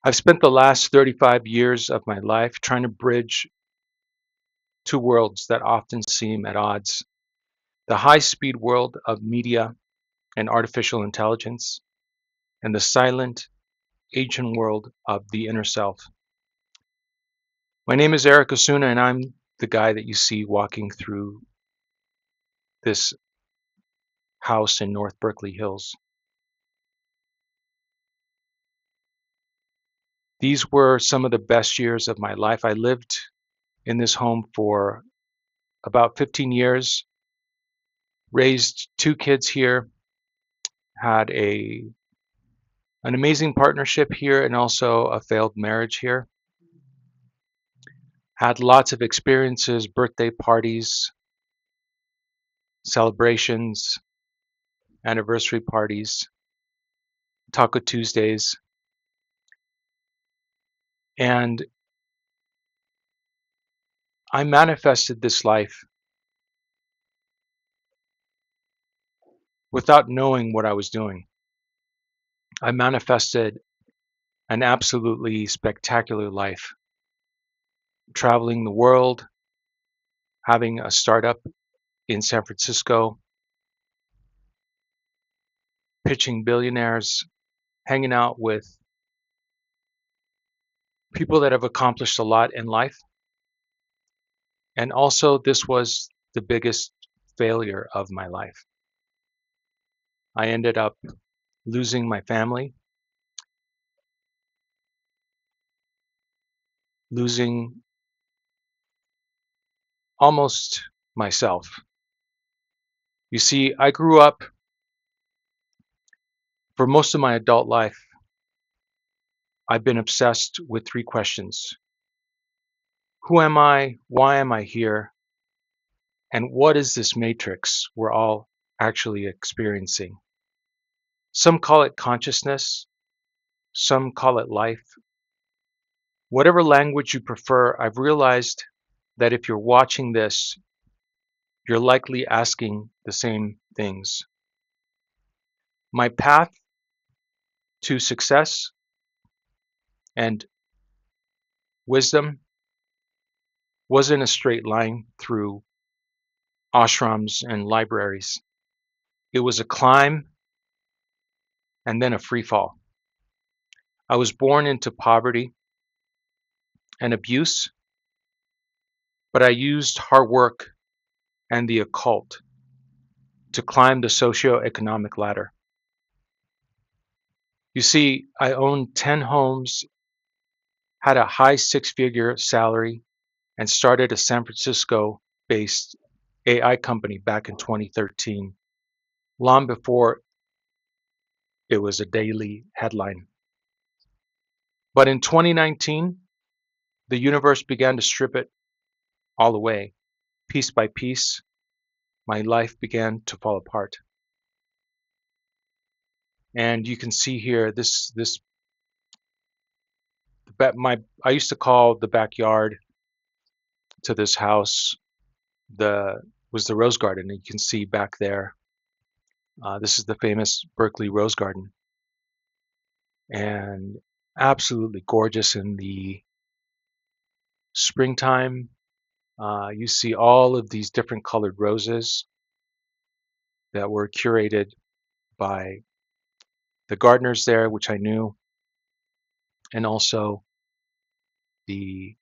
I've spent the last 35 years of my life trying to bridge two worlds that often seem at odds: the high-speed world of media and artificial intelligence, and the silent, ancient world of the inner self. My name is Erik Osuna, and I'm the guy that you see walking through this house in North Berkeley Hills. These were some of the best years of my life. I lived in this home for about 15 years, raised two kids here, had an amazing partnership here, and also a failed marriage here. Had lots of experiences, birthday parties, celebrations, anniversary parties, Taco Tuesdays, and I manifested this life without knowing what I was doing. I manifested an absolutely spectacular life, traveling the world, having a startup in San Francisco, pitching billionaires, hanging out with people that have accomplished a lot in life. And also, this was the biggest failure of my life. I ended up losing my family, losing almost myself. You see, I grew up for most of my adult life. I've been obsessed with three questions: who am I? Why am I here? And what is this matrix we're all actually experiencing? Some call it consciousness, some call it life. Whatever language you prefer, I've realized that if you're watching this, you're likely asking the same things. My path to success and wisdom wasn't a straight line through ashrams and libraries. It was a climb and then a free fall. I was born into poverty and abuse, but I used hard work and the occult to climb the socioeconomic ladder. You see, I owned 10 homes, had a high six-figure salary, and started a San Francisco-based AI company back in 2013, long before it was a daily headline. But in 2019, the universe began to strip it all away. Piece by piece, my life began to fall apart. And you can see here I used to call the backyard to this house was the rose garden. And you can see back there, this is the famous Berkeley Rose Garden, and absolutely gorgeous in the springtime. You see all of these different colored roses that were curated by the gardeners there, which I knew, and also the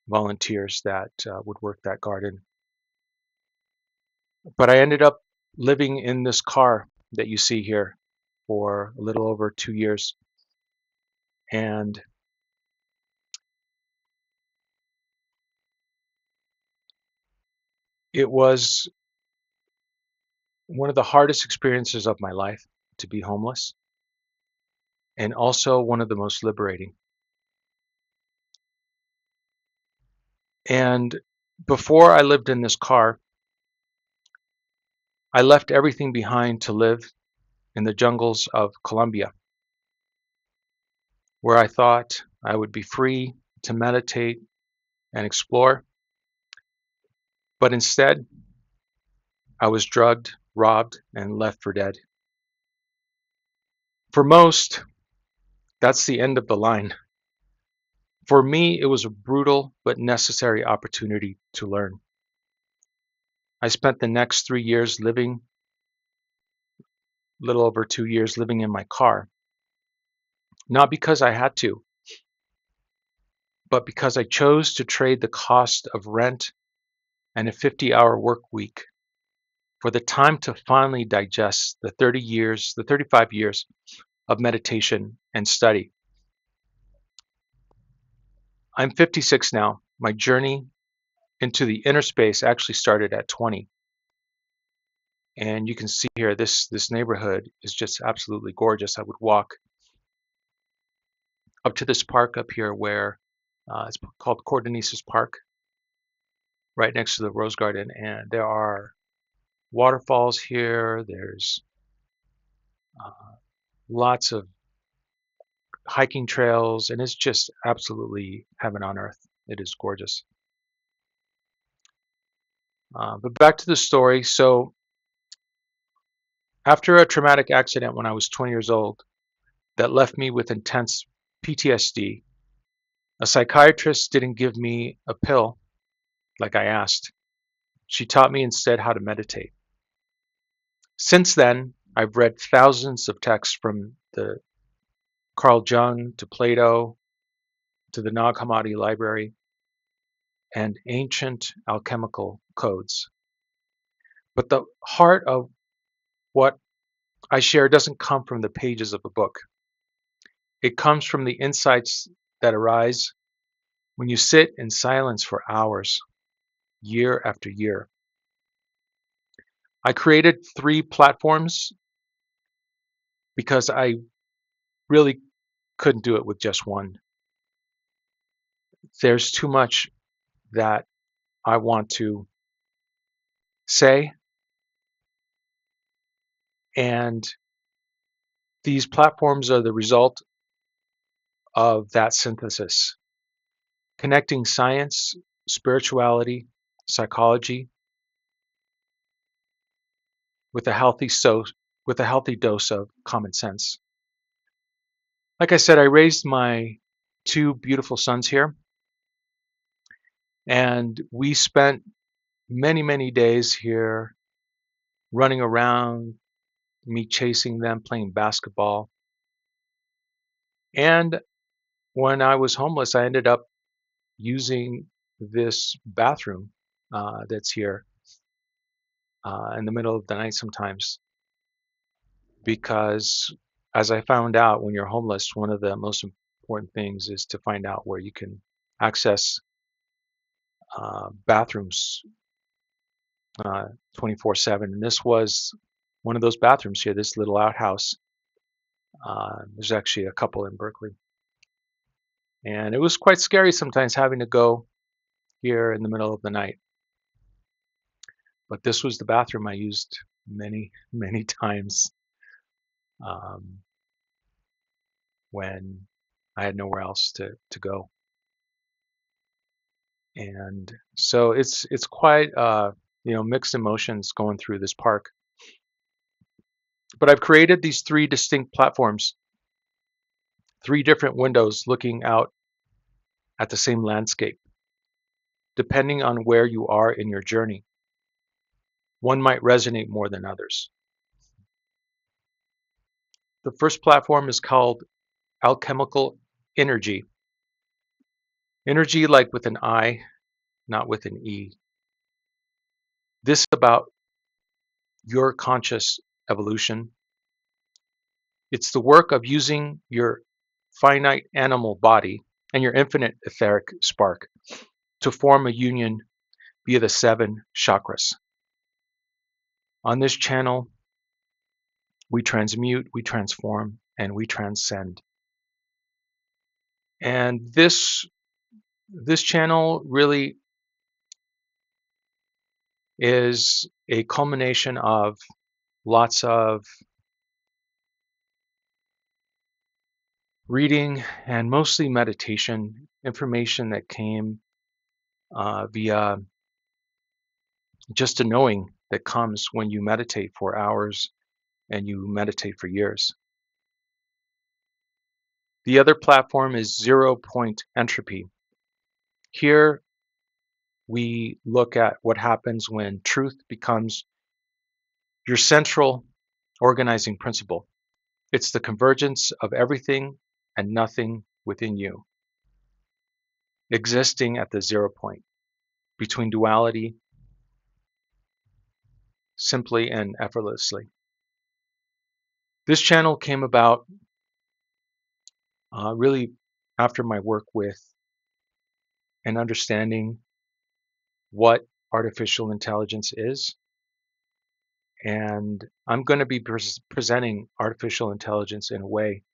volunteers that would work that garden. But I ended up living in this car that you see here for a little over 2 years. And it was one of the hardest experiences of my life to be homeless, and also one of the most liberating. And before I lived in this car, I left everything behind to live in the jungles of Colombia, where I thought I would be free to meditate and explore. But instead, I was drugged, robbed, and left for dead. For most, that's the end of the line. For me, it was a brutal but necessary opportunity to learn. I spent the next 3 years living, little over 2 years living in my car, not because I had to, but because I chose to trade the cost of rent and a 50-hour work week for the time to finally digest the 35 years of meditation and study. I'm 56 now. My journey into the inner space actually started at 20. And you can see here, this neighborhood is just absolutely gorgeous. I would walk up to this park up here where it's called Cordonices Park, right next to the Rose Garden. And there are waterfalls here. There's lots of hiking trails, and it's just absolutely heaven on earth. It is gorgeous. But back to the story. So after a traumatic accident when I was 20 years old that left me with intense PTSD, a psychiatrist didn't give me a pill like I asked. She taught me instead how to meditate. Since then, I've read thousands of texts from the Carl Jung to Plato to the Nag Hammadi library and ancient alchemical codes. But the heart of what I share doesn't come from the pages of a book. It comes from the insights that arise when you sit in silence for hours, year after year. I created 3 platforms because I really couldn't do it with just one. There's too much that I want to say, and these platforms are the result of that synthesis, connecting science, spirituality, psychology with a healthy dose of common sense. Like I said, I raised my 2 beautiful sons here, and we spent many days here running around, me chasing them, playing basketball. And when I was homeless, I ended up using this bathroom that's here in the middle of the night sometimes, because as I found out, when you're homeless, one of the most important things is to find out where you can access bathrooms 24/7. And this was one of those bathrooms here, this little outhouse. There's actually a couple in Berkeley. And it was quite scary sometimes having to go here in the middle of the night. But this was the bathroom I used many times when I had nowhere else to go. And so it's quite mixed emotions going through this park. But I've created these 3 distinct platforms, 3 different windows looking out at the same landscape, depending on where you are in your journey. One might resonate more than others. The first platform is called Alchemical Energy. Energy like with an I, not with an E. This is about your conscious evolution. It's the work of using your finite animal body and your infinite etheric spark to form a union via the 7 chakras. On this channel, we transmute, we transform, and we transcend. And this channel really is a culmination of lots of reading and mostly meditation information that came via just a knowing that comes when you meditate for hours and you meditate for years. The other platform is 0 point entropy. Here we look at what happens when truth becomes your central organizing principle. It's the convergence of everything and nothing within you, existing at the 0 point between duality simply and effortlessly. This channel came about really after my work with and understanding what artificial intelligence is. And I'm going to be presenting artificial intelligence in a way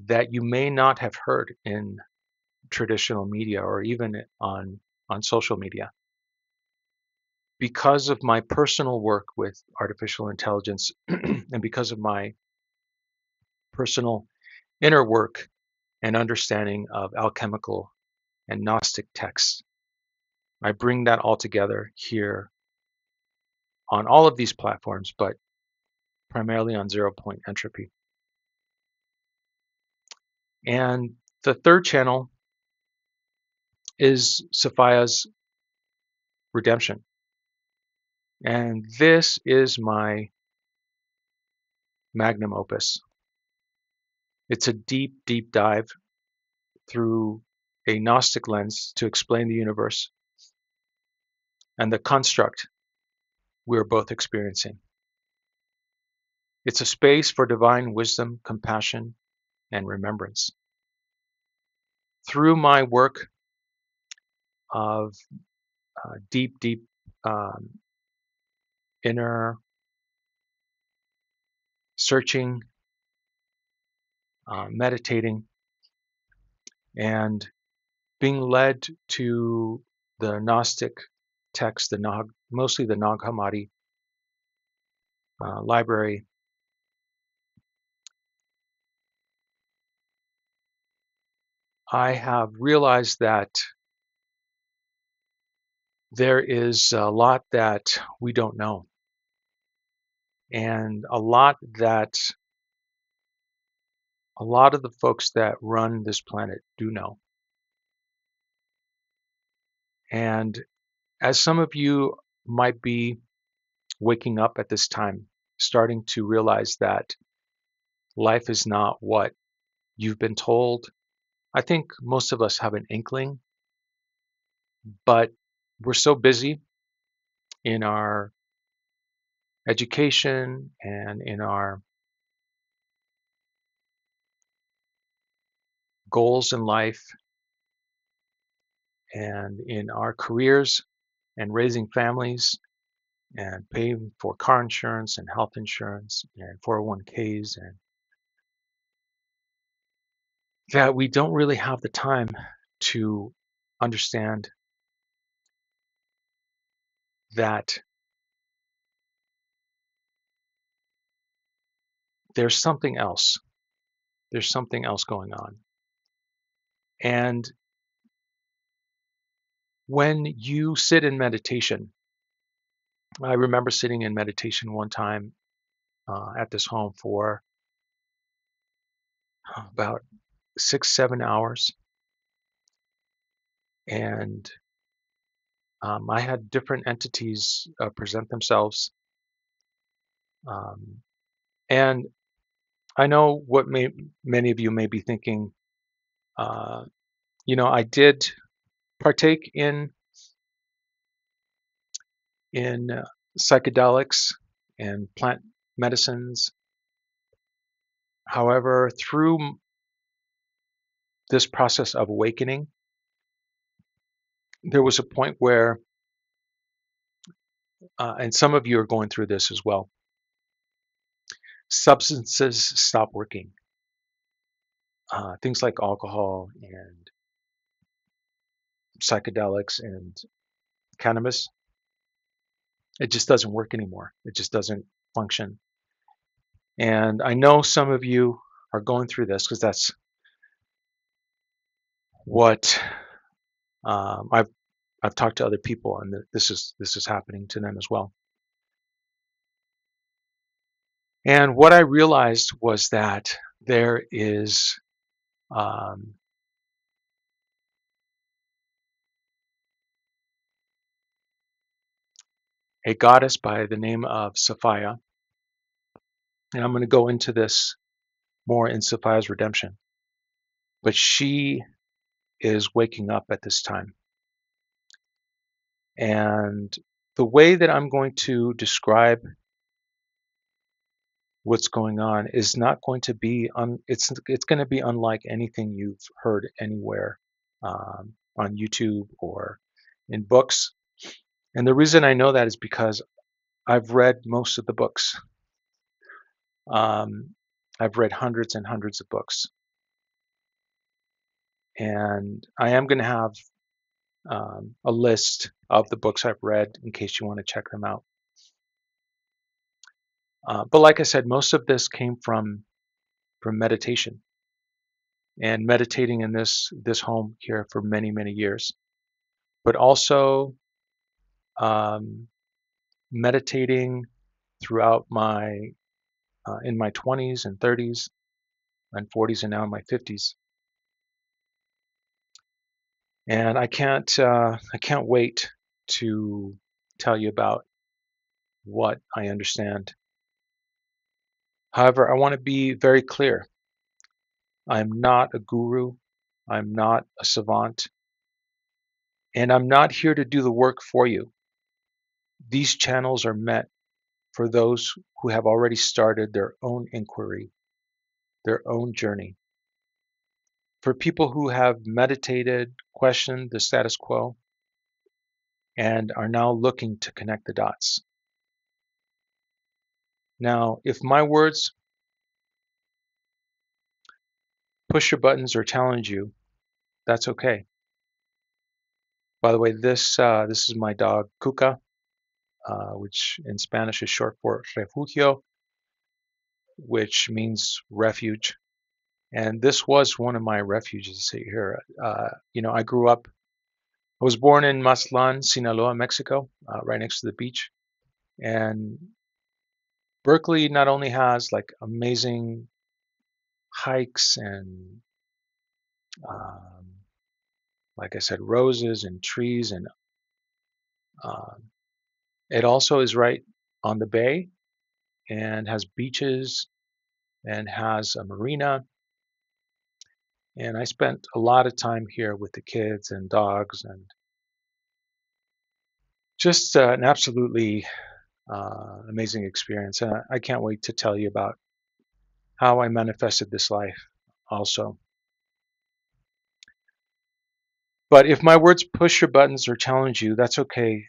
that you may not have heard in traditional media or even on social media. Because of my personal work with artificial intelligence and because of my personal inner work and understanding of alchemical and Gnostic texts, I bring that all together here on all of these platforms, but primarily on 0 point entropy. And the third channel is Sophia's redemption. And this is my magnum opus. It's a deep, deep dive through a Gnostic lens to explain the universe and the construct we're both experiencing. It's a space for divine wisdom, compassion, and remembrance. Through my work of deep, deep inner searching, meditating, and being led to the Gnostic text, mostly the Nag Hammadi library, I have realized that there is a lot that we don't know, and a lot of the folks that run this planet do know. And as some of you might be waking up at this time, starting to realize that life is not what you've been told, I think most of us have an inkling, but we're so busy in our education and in our goals in life and in our careers and raising families and paying for car insurance and health insurance and 401ks, and that we don't really have the time to understand that there's something else. There's something else going on. And when you sit in meditation, I remember sitting in meditation one time at this home for about 6-7 hours. And I had different entities present themselves. And I know what many of you may be thinking. I did partake in psychedelics and plant medicines. However, through this process of awakening, there was a point where, and some of you are going through this as well, substances stop working. Things like alcohol and psychedelics and cannabis, it just doesn't work anymore. It just doesn't function. And I know some of you are going through this because that's what I've talked to other people, and this is happening to them as well. And what I realized was that there is um, a goddess by the name of Sophia. And I'm going to go into this more in Sophia's redemption. But she is waking up at this time. And the way that I'm going to describe what's going on is not going to be it's going to be unlike anything you've heard anywhere on YouTube or in books. And the reason I know that is because I've read most of the books. I've read hundreds and hundreds of books, and I am going to have a list of the books I've read in case you want to check them out. But like I said, most of this came from meditation and meditating in this home here for many years, but also um, meditating throughout my in my 20s and 30s and 40s and now in my 50s. And I can't wait to tell you about what I understand. However, I want to be very clear. I'm not a guru. I'm not a savant. And I'm not here to do the work for you. These channels are meant for those who have already started their own inquiry, their own journey. For people who have meditated, questioned the status quo, and are now looking to connect the dots. Now, if my words push your buttons or challenge you, that's okay. By the way, this is my dog Cuca, which in Spanish is short for refugio, which means refuge. And this was one of my refuges here. I grew up. I was born in Mazatlan, Sinaloa, Mexico, right next to the beach. And Berkeley not only has like amazing hikes and um, like I said, roses and trees, and um, it also is right on the bay and has beaches and has a marina. And I spent a lot of time here with the kids and dogs, and just an absolutely amazing experience. And I can't wait to tell you about how I manifested this life also. But if my words push your buttons or challenge you, that's okay.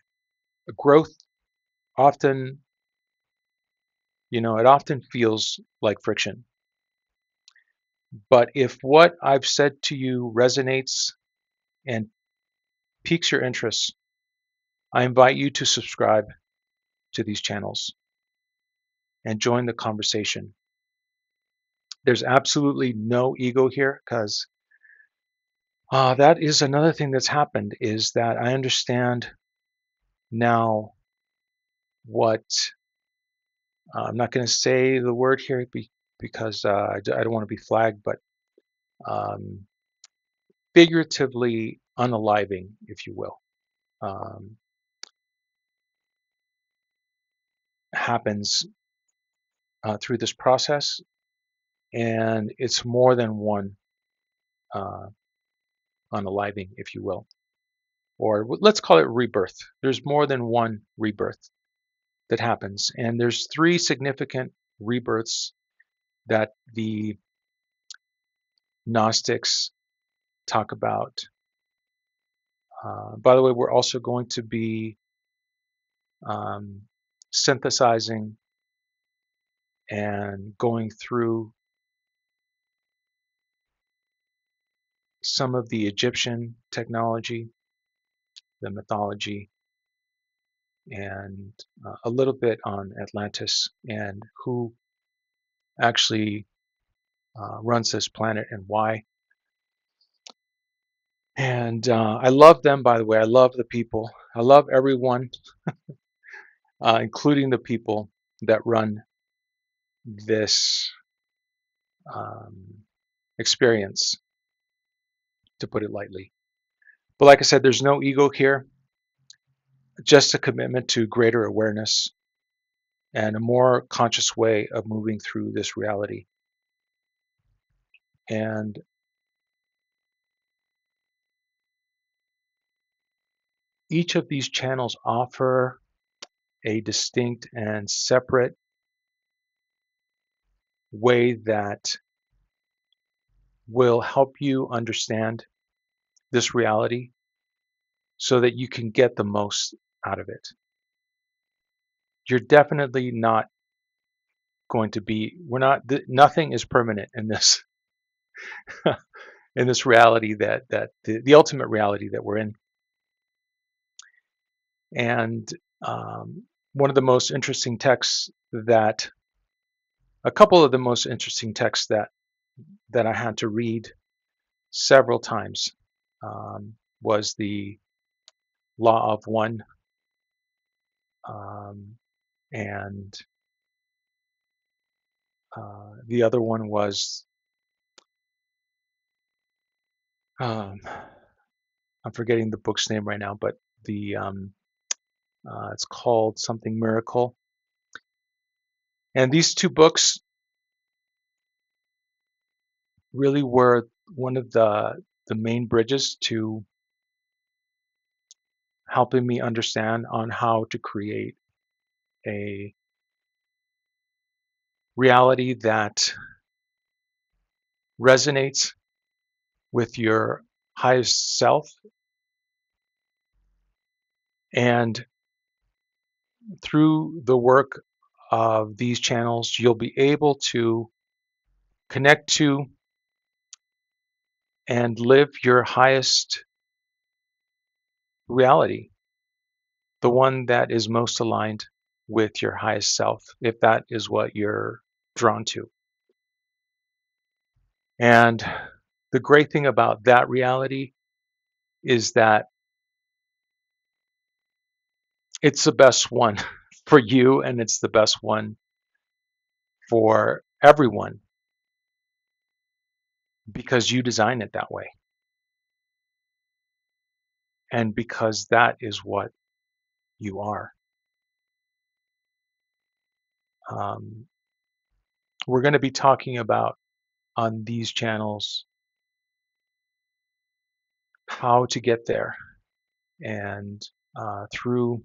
Growth often, it often feels like friction. But if what I've said to you resonates and piques your interest, I invite you to subscribe to these channels and join the conversation. There's absolutely no ego here, because that is another thing that's happened, is that I understand now what I'm not going to say the word here because I don't want to be flagged, but um, figuratively unaliving, if you will, um, happens through this process, and it's more than one uh, unaliving, if you will, or let's call it rebirth. There's more than one rebirth that happens, and there's three significant rebirths that the Gnostics talk about. By the way, we're also going to be um, synthesizing and going through some of the Egyptian technology, the mythology, and a little bit on Atlantis and who actually runs this planet and why. And I love them, by the way. I love the people. I love everyone, including the people that run this experience. to put it lightly. But like I said, there's no ego here, just a commitment to greater awareness and a more conscious way of moving through this reality. And each of these channels offer a distinct and separate way that will help you understand this reality so that you can get the most out of it. You're definitely not going to be, nothing is permanent in this in this reality that the ultimate reality that we're in. And one of the most interesting texts that a couple of the most interesting texts that I had to read several times was the Law of One, and the other one was I'm forgetting the book's name right now, but the it's called something Miracle. And these two books really were one of the main bridges to helping me understand on how to create a reality that resonates with your highest self. And through the work of these channels, you'll be able to connect to and live your highest reality, the one that is most aligned with your highest self, if that is what you're drawn to. And the great thing about that reality is that it's the best one for you, and it's the best one for everyone because you design it that way. And because that is what you are. We're going to be talking about on these channels how to get there, and through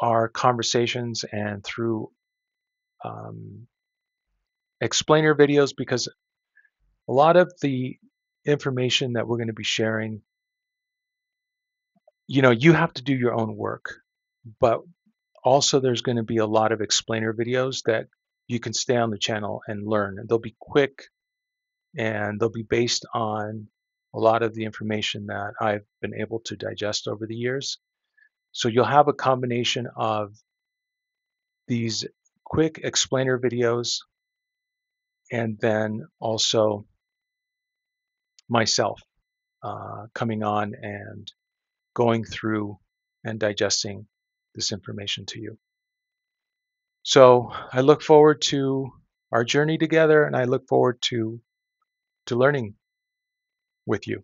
our conversations and through explainer videos, because a lot of the information that we're going to be sharing, you have to do your own work, but also there's going to be a lot of explainer videos that you can stay on the channel and learn. And they'll be quick, and they'll be based on a lot of the information that I've been able to digest over the years. So you'll have a combination of these quick explainer videos and then also myself coming on and going through and digesting this information to you. So I look forward to our journey together, and I look forward to learning with you.